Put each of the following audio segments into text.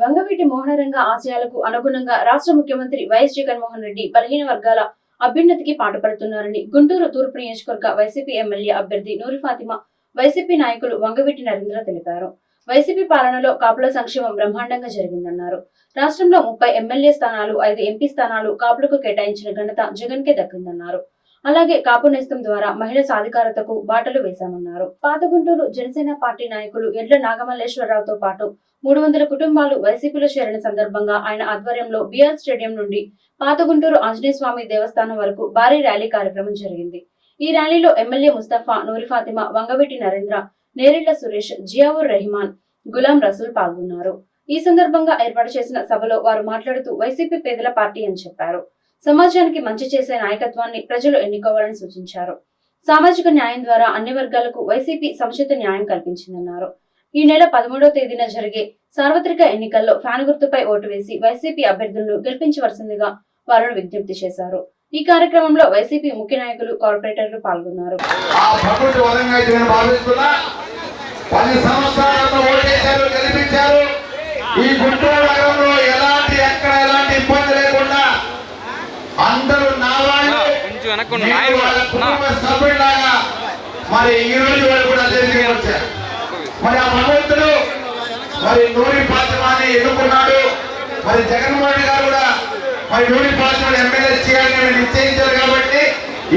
వంగవీటి మోహనరంగ ఆశయాలకు అనుగుణంగా రాష్ట్ర ముఖ్యమంత్రి వైఎస్ జగన్మోహన్ రెడ్డి బలహీన వర్గాల అభ్యున్నతికి పాటుపడుతున్నారని గుంటూరు తూర్పు నియోజకవర్గ వైసీపీ ఎమ్మెల్యే అభ్యర్థి నూరి ఫాతిమా వైసీపీ నాయకులు వంగవీటి నరేంద్ర తెలిపారు. వైసీపీ పాలనలో కాపుల సంక్షేమం బ్రహ్మాండంగా జరిగిందన్నారు. రాష్ట్రంలో 30 ఎమ్మెల్యే స్థానాలు 5 ఎంపీ స్థానాలు కాపులకు కేటాయించిన ఘనత జగన్ కే దక్కిందన్నారు. అలాగే కాపు నేస్తం ద్వారా మహిళా సాధికారతకు బాటలు వేశామన్నారు. పాత గుంటూరు జనసేన పార్టీ నాయకులు ఎడ్ల నాగమల్లేశ్వరరావుతో పాటు 300 కుటుంబాలు వైసీపీలో చేరిన సందర్భంగా ఆయన ఆధ్వర్యంలో బిఆర్ స్టేడియం నుండి పాత గుంటూరు ఆంజనేయ స్వామి దేవస్థానం వరకు భారీ ర్యాలీ కార్యక్రమం జరిగింది. ఈ ర్యాలీలో ఎమ్మెల్యే ముస్తఫా, నూరి ఫాతిమా, వంగవీటి నరేంద్ర, నేరెళ్ల సురేష్, జియావుర్ రెహమాన్, గులాం రసూల్ పాల్గొన్నారు. ఈ సందర్భంగా ఏర్పాటు చేసిన సభలో వారు మాట్లాడుతూ వైసీపీ పేదల పార్టీ అని చెప్పారు. సమాజానికి మంచి చేసే నాయకత్వాన్ని ప్రజలు ఎన్నుకోవాలని సూచించారు. సామాజిక న్యాయం ద్వారా అన్ని వర్గాలకు వైసీపీ సముచిత న్యాయం కల్పించిందన్నారు. ఈ నెల 13వ తేదీన జరిగే సార్వత్రిక ఎన్నికల్లో ఫ్యాన్ గుర్తుపై ఓటు వేసి వైసీపీ అభ్యర్థులను గెలిపించవలసిందిగా వారు విజ్ఞప్తి చేశారు. ఈ కార్యక్రమంలో వైసీపీ ముఖ్య నాయకులు, కార్పొరేటర్లు పాల్గొన్నారు. మరి ఆ భగవంతుడు మరి నూరి ఫాతిమాని ఎన్నుకున్నాడు. మరి జగన్మోహన్ రెడ్డి గారు కూడా మరి నూరి ఫాతిమాని ఎమ్మెల్యే చేయాలని నిశ్చయించారు కాబట్టి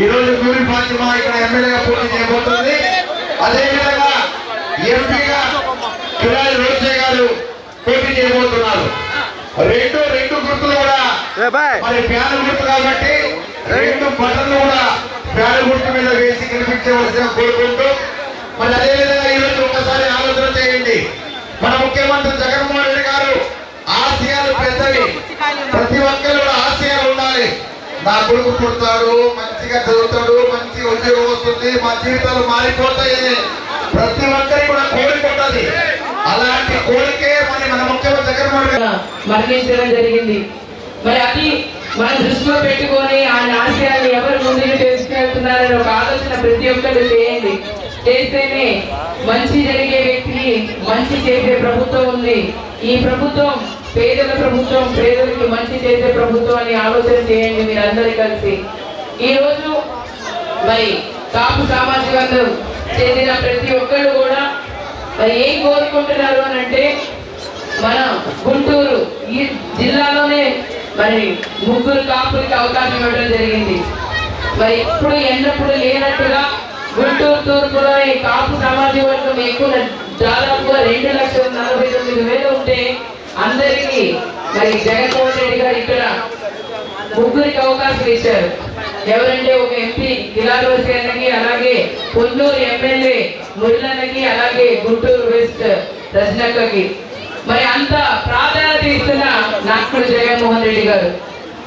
ఈ రోజు నూరి ఫాతిమా ఇక్కడ ఎమ్మెల్యేగా పోటీ చేయబోతుంది. అదేవిధంగా ఎంపీగా కిరాయి రోసే గారు పోటీ చేయబోతున్నారు. రెండు గుర్తులు కూడా మరి ఫ్యాన్ గుర్తు కాబట్టి 2 బటన్లు కూడా ఫ్యాన్ గుర్తు మీద వేసి కనిపించవలసిన కోరుకుంటూ మరి అదేవిధంగా ఈరోజు ఒకసారి ఆలోచన చేయండి. మన ముఖ్యమంత్రి జగన్మోహన్ రెడ్డి గారు ఆశయాలు పెద్దవి, ప్రతి ఒక్కరు కూడా ఆశయాలు ఉండాలి. నా కొడుకు పుడతాడు, మంచిగా చదువుతాడు, మంచి ఉద్యోగం వస్తుంది, మా జీవితాలు మారిపోతాయని ప్రతి ఒక్కరికి కూడా కోరిక ఉంటుంది. అలాంటి కోరికే మరి మన ముఖ్యమంత్రి జగన్మోహన్ రెడ్డి మరణించడం జరిగింది. మరి అది మనం దృష్టిలో పెట్టుకొని ఆయన ఆశయాన్ని ఎవరు ముందుకు తీసుకెళ్తున్నారని ఒక ఆలోచన ప్రతి ఒక్కరు చేయండి. చేస్తేనే మంచి జరిగే వ్యక్తికి మంచి చేసే ప్రభుత్వం ఉంది. ఈ ప్రభుత్వం పేదల ప్రభుత్వం, పేదలకి మంచి చేసే ప్రభుత్వం అని ఆలోచన చేయండి మీరందరూ కలిసి. ఈ రోజు మరి కాపు సామాజిక వర్గం చెందిన ప్రతి ఒక్కరు కూడా మరి ఏం కోరుకుంటున్నారు అని అంటే, మన గుంటూరు ఈ జిల్లాలోనే మరి 3 కాపులకి అవకాశం ఇవ్వడం జరిగింది. మరి ఎప్పుడు ఎన్నప్పుడు లేనట్టుగా గుంటూరు తూర్పులో ఈ కాపు సామాజిక వర్గం ఎక్కువ, దాదాపుగా 2,49,000 ఉంటే అందరికీ మరి జగన్మోహన్ రెడ్డి గారు ఇక్కడ 3కి అవకాశం ఇచ్చారు. ఎవరంటే ఒక ఎంపీ కిలార్ రోసేకి, అలాగే పొన్నూరు ఎమ్మెల్యే మురళన్నకి, అలాగే గుంటూరు వెస్ట్ రజనక్కకి మరి అంత ప్రాధాన్యత ఇస్తున్న నాయకుడు జగన్మోహన్ రెడ్డి గారు.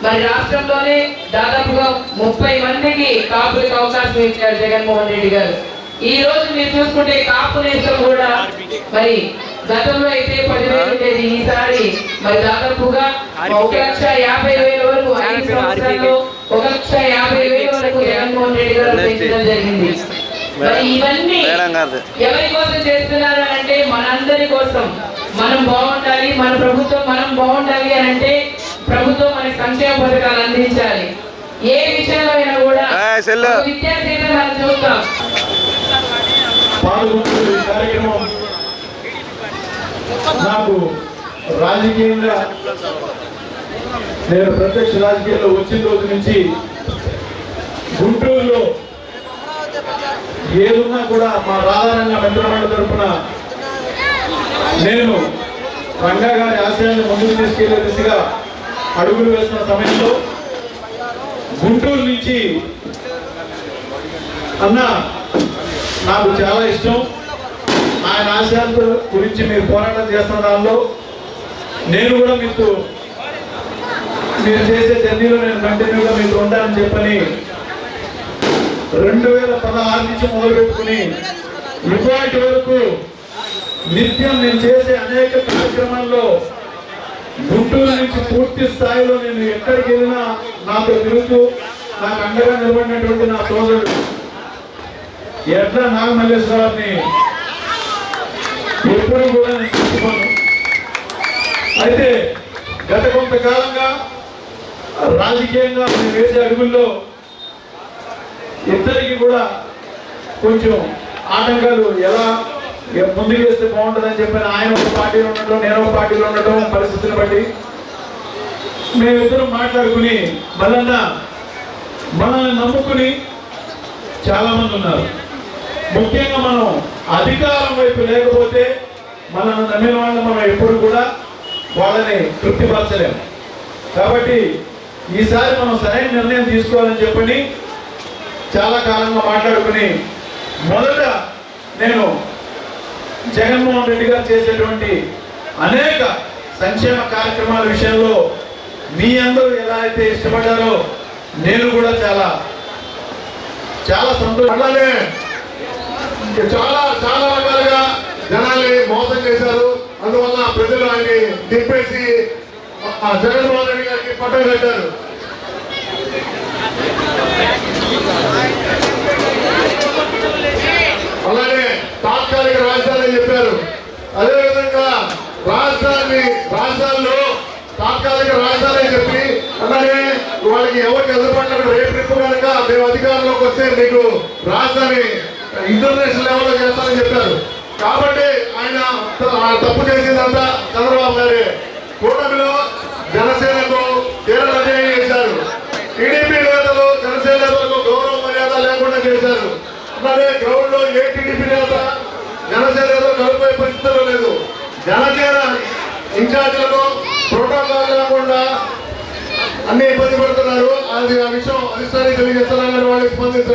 మరి రాష్ట్రంలోనే దాదాపుగా 30 మందికి కాపులకు అవకాశం ఇచ్చారు జగన్మోహన్ రెడ్డి గారు. ఈ రోజు మీరు చూసుకుంటే కాపు నేస్తం కూడా మరి గతంలో అయితే 10,000 ఉండేది, ఈసారి మరి దాదాపుగా 1,50,000 వరకు 5 సంవత్సరాల్లో 1,50,000 వరకు జగన్మోహన్ రెడ్డి గారు పెంచడం జరిగింది. మరి ఇవన్నీ ఎవరి కోసం చేస్తున్నారు అని అంటే మనందరి కోసం. మనం బాగుండాలి, మన ప్రభుత్వం మనం బాగుండాలి అని అంటే ప్రభుత్వం మనకి సంక్షేమ పథకాలు అందించాలి. ఏ విషయంలో అయినా కూడా విద్యాసేన మనం చూస్తాం. కార్యక్రమం నాకు రాజకీయంగా నేను ప్రత్యక్ష రాజకీయాల్లో వచ్చిన రోజు నుంచి గుంటూరులో ఏదున్నా కూడా మా రాధారంగ మిత్రమండలి తరఫున నేను రంగా గారి ఆశయాన్ని ముందుకు తీసుకెళ్లే దిశగా అడుగులు వేసిన సమయంలో గుంటూరు నుంచి అన్న నాకు చాలా ఇష్టం, ఆయన ఆశయాల గురించి మీరు పోరాటం చేస్తున్న దానిలో నేను కూడా మీరు చేసే జర్నీలో నేను కంటిన్యూగా మీకు ఉంటానని చెప్పని 2016 నుంచి మొదలుపెట్టుకుని ఇప్పటి వరకు నిత్యం నేను చేసే అనేక కార్యక్రమాల్లో గుంటూరు నుంచి పూర్తి స్థాయిలో నేను ఎక్కడికి వెళ్ళినా నాతో తిరుగుతూ నాకు అండగా నిలబడినటువంటి నా సోదరుడు ఎడ్ల నాగమల్లేశ్వరరావుని ఎప్పుడు కూడా నేను చూసుకోను. అయితే గత కొంతకాలంగా రాజకీయంగా మేము వేసే అడుగుల్లో ఇద్దరికి కూడా కొంచెం ఆటంకాలు ఎలా ముందుకు వేస్తే బాగుంటుందని చెప్పిన ఆయన ఒక పార్టీలో ఉండటం, నేను ఒక పార్టీలో ఉండటం, పరిస్థితిని బట్టి మేమిద్దరం మాట్లాడుకుని మనల్ని నమ్ముకుని చాలా మంది ఉన్నారు. ముఖ్యంగా మనం అధికారం వైపు లేకపోతే మనల్ని నమ్మిన వాళ్ళని మనం ఎప్పుడు కూడా వాళ్ళని తృప్తిపరచలేము. కాబట్టి ఈసారి మనం సరైన నిర్ణయం తీసుకోవాలని చెప్పని చాలా కాలంగా మాట్లాడుకుని మొదట నేను జగన్మోహన్ రెడ్డి గారు చేసేటువంటి అనేక సంక్షేమ కార్యక్రమాల విషయంలో మీ అందరూ ఎలా అయితే ఇష్టపడ్డారో నేను కూడా చాలా చాలా సంతోషం. అలానే చాలా చాలా రకాలుగా జనాల్ని మోసం చేశారు. అందువల్ల ప్రజలు ఆయన్ని దింపేసి జగన్మోహన్ రెడ్డి గారికి పట్టం కట్టారు. అలానే తాత్కాలిక రాజధాని చెప్పారు. అదేవిధంగా రాజధానిలో తాత్కాలిక రాజధాని అని చెప్పి అలానే వాళ్ళకి ఎవరికి ఎదురుపడినప్పుడు రేపు రేపు కనుక మేము అధికారంలోకి వస్తే మీకు రాజధాని ఇంటర్నేషనల్ లెవెల్లో చేస్తానని చెప్పారు. కాబట్టి ఆయన తప్పు చేసిందంతా చంద్రబాబు గారే. కూటమిలో జనసేనకు తీవ్ర అన్యాయం చేశారు. టీడీపీ నేతలు జనసేన నేతలకు గౌరవ మర్యాద లేకుండా చేశారు. అలానే గ్రౌండ్ లో ఏ టీడీపీ నేత జనసేన నేతలు కలుపుకునే పరిస్థితుల్లో లేదు. జనసేన ఇన్ఛార్జీలకు ప్రోటోకాల్ లేకుండా అన్ని ఇబ్బంది పడుతున్నారు. అది ఆ విషయం అధిష్టానికి తెలియజేస్తారని వాళ్ళు స్పందించారు.